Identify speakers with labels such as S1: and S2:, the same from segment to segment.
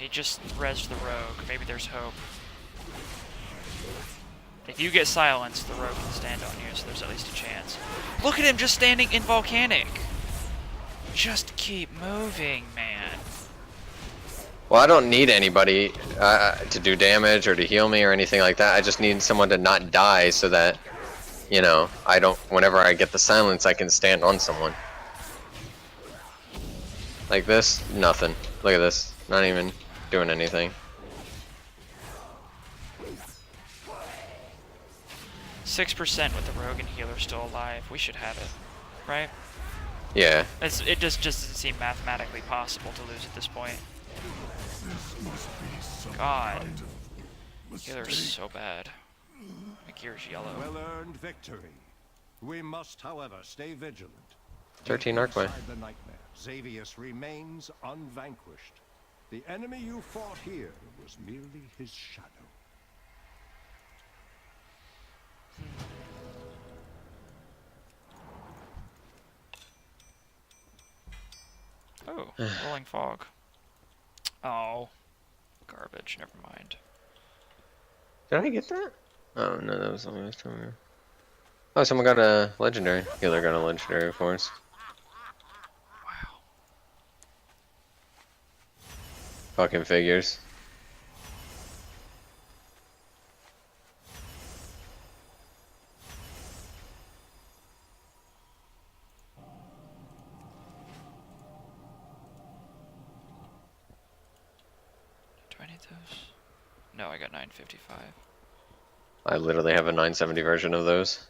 S1: He just rezzed the rogue. Maybe there's hope. If you get silenced, the rogue can stand on you, so there's at least a chance. Look at him just standing in volcanic! Just keep moving, man.
S2: Well, I don't need anybody to do damage or to heal me or anything like that. I just need someone to not die so that, you know, I don't, whenever I get the silence, I can stand on someone. Like this, nothing. Look at this, not even doing anything.
S1: 6% with the rogue and healer still alive. We should have it, right?
S2: Yeah.
S1: It just doesn't seem mathematically possible to lose at this point. God. Healer's so bad. My gear's yellow.
S3: Well-earned victory. We must, however, stay vigilant.
S2: 13 Arcway.
S3: Inside the nightmare, Xavius remains unvanquished. The enemy you fought here was merely his shadow.
S1: Oh, rolling fog. Oh, garbage. Never mind.
S2: Did I get that? Oh no, that was something I was telling you. Oh, someone got a legendary. Healer got a legendary, of course.
S1: Wow.
S2: Fucking figures.
S1: Do I need those? No, I got 955.
S2: I literally have a 970 version of those.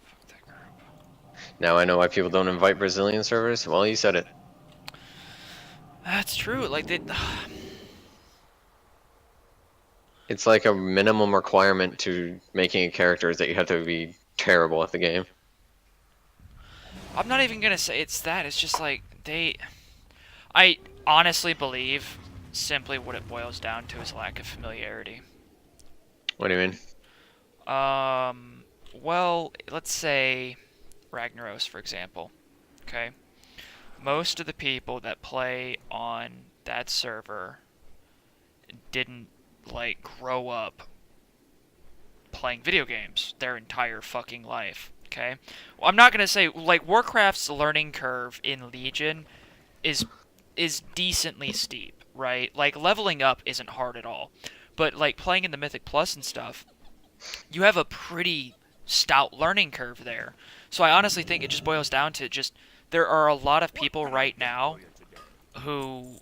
S1: Fuck that group.
S2: Now I know why people don't invite Brazilian servers. Well, you said it.
S1: That's true. Like they.
S2: It's like a minimum requirement to making a character is that you have to be terrible at the game.
S1: I'm not even gonna say it's that. It's just like I honestly believe simply what it boils down to is lack of familiarity.
S2: What do you mean?
S1: Well, let's say Ragnaros, for example. Okay? Most of the people that play on that server didn't, like, grow up playing video games their entire fucking life. Okay? Well, I'm not gonna say, like, Warcraft's learning curve in Legion is decently steep, right? Like, leveling up isn't hard at all. But, like, playing in the Mythic Plus and stuff, you have a pretty stout learning curve there. So I honestly think it just boils down to just, there are a lot of people right now who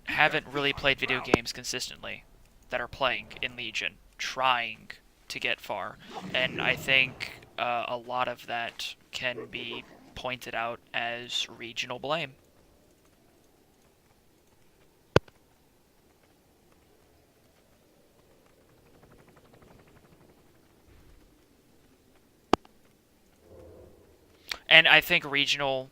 S1: haven't really played video games consistently that are playing in Legion, trying to get far. And I think a lot of that can be pointed out as regional blame. And I think regional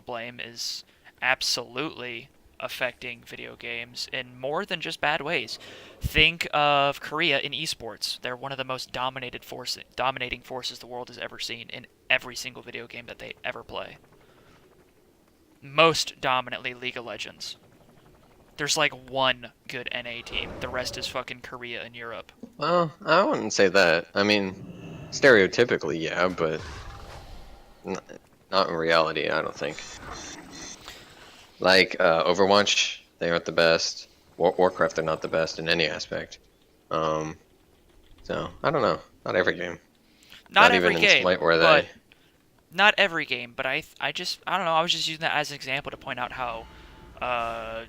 S1: blame is absolutely affecting video games in more than just bad ways. Think of Korea in esports. They're one of the most dominating forces the world has ever seen in every single video game that they ever play. Most dominantly League of Legends. There's like one good NA team. The rest is fucking Korea and Europe.
S2: Well, I wouldn't say that. I mean, stereotypically, yeah, but not in reality, I don't think. Like, Overwatch, they aren't the best. Warcraft, they're not the best in any aspect. So, I don't know. Not every game.
S1: Not every
S2: even
S1: game,
S2: in Smite were
S1: but
S2: they.
S1: not every game. But I don't know. I was just using that as an example to point out how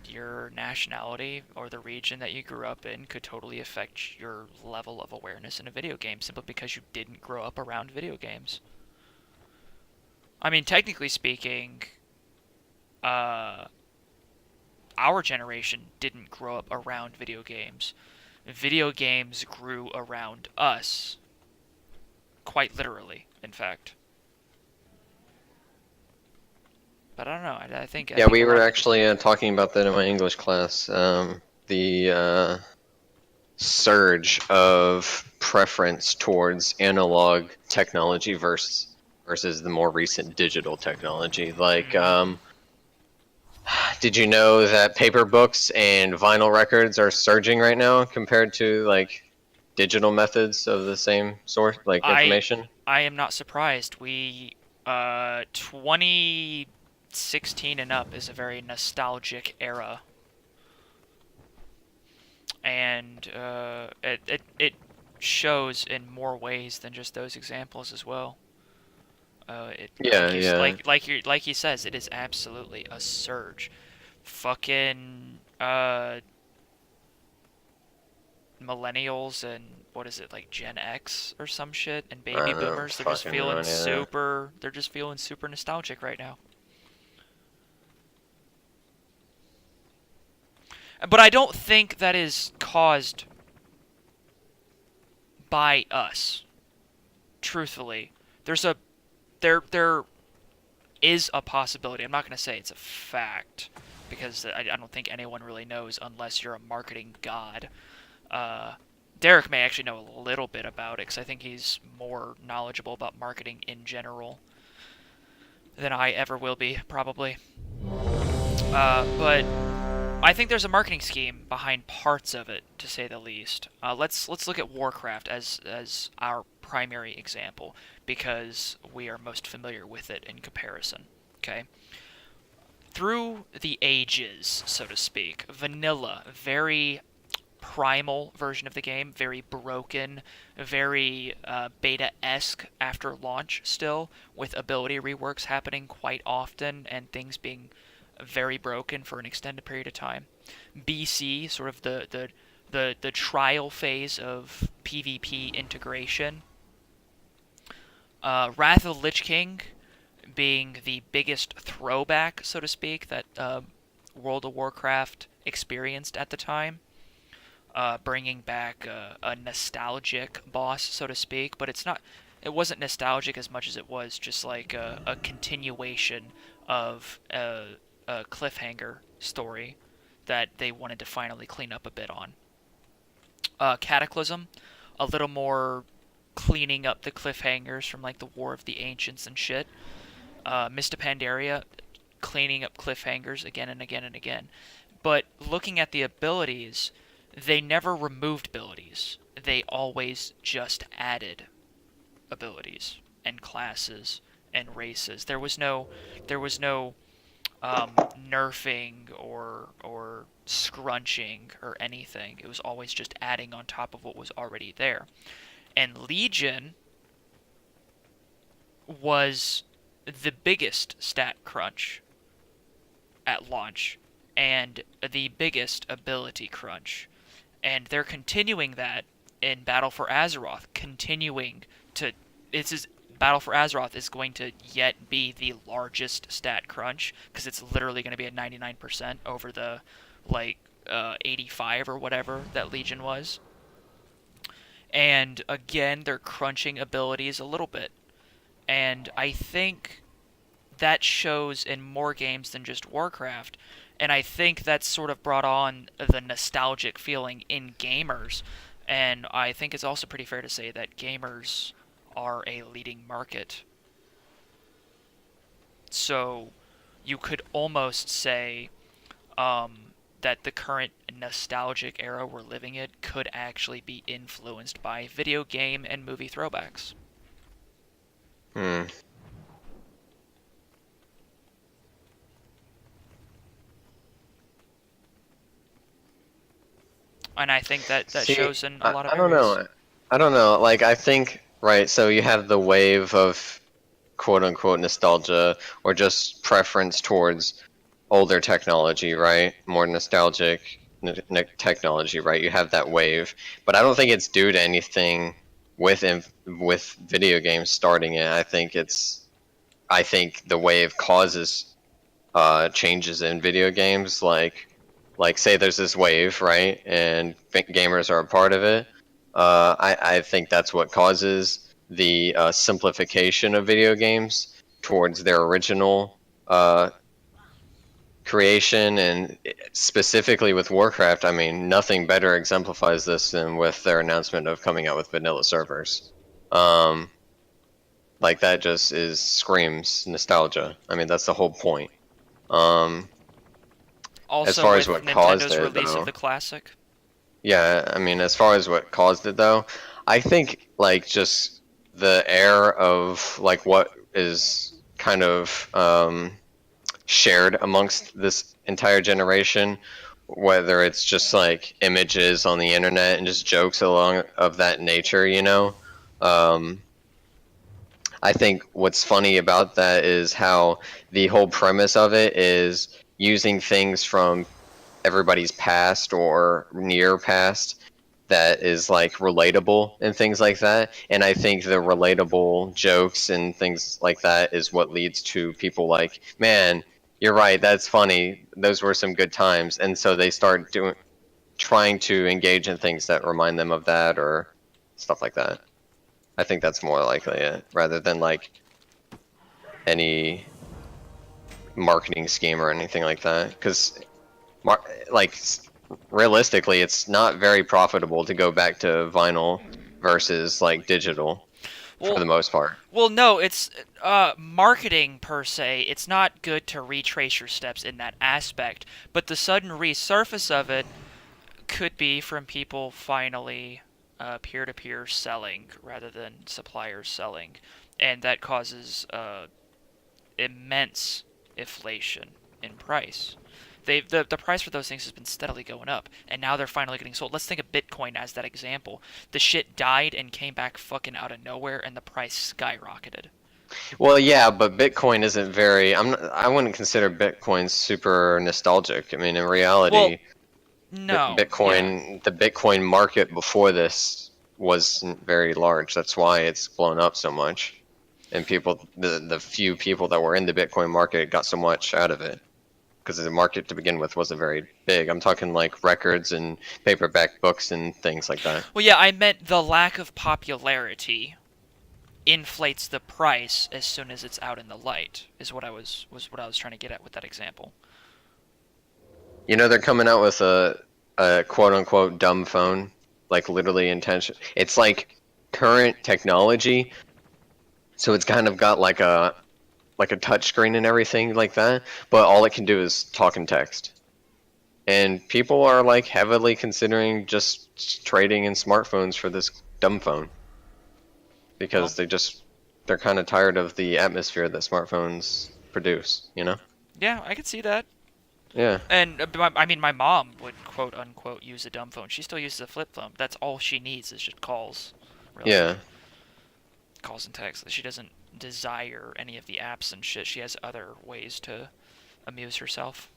S1: your nationality or the region that you grew up in could totally affect your level of awareness in a video game simply because you didn't grow up around video games. I mean, technically speaking, our generation didn't grow up around video games. Video games grew around us. Quite literally, in fact. But I don't know. I think.
S2: Yeah, we were actually talking about that in my English class. The surge of preference towards analog technology versus the more recent digital technology. Like, Did you know that paper books and vinyl records are surging right now compared to like digital methods of the same source, like
S1: I
S2: information?
S1: I am not surprised. 2016 and up is a very nostalgic era, and it shows in more ways than just those examples as well. It
S2: Yeah, yeah.
S1: like he says, it is absolutely a surge. Fucking millennials and what is it, like Gen X or some shit, and
S2: I
S1: baby
S2: don't know,
S1: boomers,
S2: fucking run, yeah.
S1: they're just feeling super nostalgic right now. But I don't think that is caused by us. Truthfully, there's a there is a possibility. I'm not going to say it's a fact because I don't think anyone really knows unless you're a marketing god. Uh, Derek may actually know a little bit about it because I think he's more knowledgeable about marketing in general than I ever will be, probably. But I think there's a marketing scheme behind parts of it, to say the least. Let's look at Warcraft as our primary example because we are most familiar with it in comparison. Okay, through the ages, so to speak, vanilla, very primal version of the game, very broken, very beta-esque after launch still, with ability reworks happening quite often and things being very broken for an extended period of time. BC, sort of the trial phase of PvP integration. Wrath of the Lich King being the biggest throwback, so to speak, that World of Warcraft experienced at the time. Bringing back a nostalgic boss, so to speak, but it's not. It wasn't nostalgic as much as it was just like a continuation of a cliffhanger story that they wanted to finally clean up a bit on. Cataclysm, a little more cleaning up the cliffhangers from like the War of the Ancients and shit. Mist of Pandaria, cleaning up cliffhangers again and again and again. But looking at the abilities, they never removed abilities. They always just added abilities and classes and races. There was no nerfing or scrunching or anything. It was always just adding on top of what was already there. And Legion was the biggest stat crunch at launch and the biggest ability crunch. And they're continuing that in Battle for Azeroth, continuing to. It's is Battle for Azeroth is going to yet be the largest stat crunch because it's literally going to be at 99% over the like 85 or whatever that Legion was. And again, they're crunching abilities a little bit, and I think that shows in more games than just Warcraft. And I think that's sort of brought on the nostalgic feeling in gamers. And I think it's also pretty fair to say that gamers are a leading market. So you could almost say that the current nostalgic era we're living in could actually be influenced by video game and movie throwbacks.
S2: Hmm.
S1: And I think that
S2: See,
S1: shows in a lot of
S2: I don't
S1: areas.
S2: know. I don't know. Like, I think, right, so you have the wave of quote unquote nostalgia or just preference towards older technology, right? More nostalgic technology, right? You have that wave. But I don't think it's due to anything with video games starting it. I think the wave causes changes in video games, like say there's this wave, right, and gamers are a part of it. I think that's what causes the simplification of video games towards their original creation, and specifically with Warcraft. I mean, nothing better exemplifies this than with their announcement of coming out with vanilla servers. Um, like that just is screams nostalgia. I mean, that's the whole point. Um, as
S1: Also
S2: far as
S1: with
S2: what caused
S1: Nintendo's
S2: it,
S1: release of
S2: though.
S1: the classic.
S2: Yeah, I mean, as far as what caused it, though, I think like just the air of like what is kind of shared amongst this entire generation, whether it's just like images on the internet and just jokes along of that nature, you know. Um, I think what's funny about that is how the whole premise of it is using things from everybody's past or near past that is like relatable and things like that. And I think the relatable jokes and things like that is what leads to people like, man, you're right, that's funny. Those were some good times. And so they start doing trying to engage in things that remind them of that or stuff like that. I think that's more likely it rather than like any marketing scheme or anything like that. Because like realistically, it's not very profitable to go back to vinyl versus like digital for the
S1: Well,
S2: most part.
S1: well, no, it's marketing per se. It's not good to retrace your steps in that aspect, but the sudden resurface of it could be from people finally peer-to-peer selling rather than suppliers selling, and that causes immense inflation in price. The price for those things has been steadily going up, and now they're finally getting sold. Let's think of Bitcoin as that example. The shit died and came back fucking out of nowhere, and the price skyrocketed.
S2: Well, yeah, but Bitcoin isn't very. I wouldn't consider Bitcoin super nostalgic. I mean, in
S1: Well,
S2: reality,
S1: no, yeah.
S2: Bitcoin, the Bitcoin market before this wasn't very large. That's why it's blown up so much. And people, the few people that were in the Bitcoin market got so much out of it because the market to begin with wasn't very big. I'm talking like records and paperback books and things like that.
S1: Well, yeah, I meant the lack of popularity inflates the price as soon as it's out in the light. Is what I was trying to get at with that example.
S2: You know, they're coming out with a quote unquote dumb phone, like literally intention. It's like current technology, so it's kind of got like a touch screen and everything like that, but all it can do is talk and text. And people are like heavily considering just trading in smartphones for this dumb phone
S1: Well,
S2: because they're kind of tired of the atmosphere that smartphones produce, you know?
S1: yeah, I could see that.
S2: Yeah.
S1: And I mean, my mom would quote unquote use a dumb phone. She still uses a flip phone. That's all she needs is just calls, really,
S2: Yeah.
S1: calls and texts. She doesn't desire any of the apps and shit. She has other ways to amuse herself.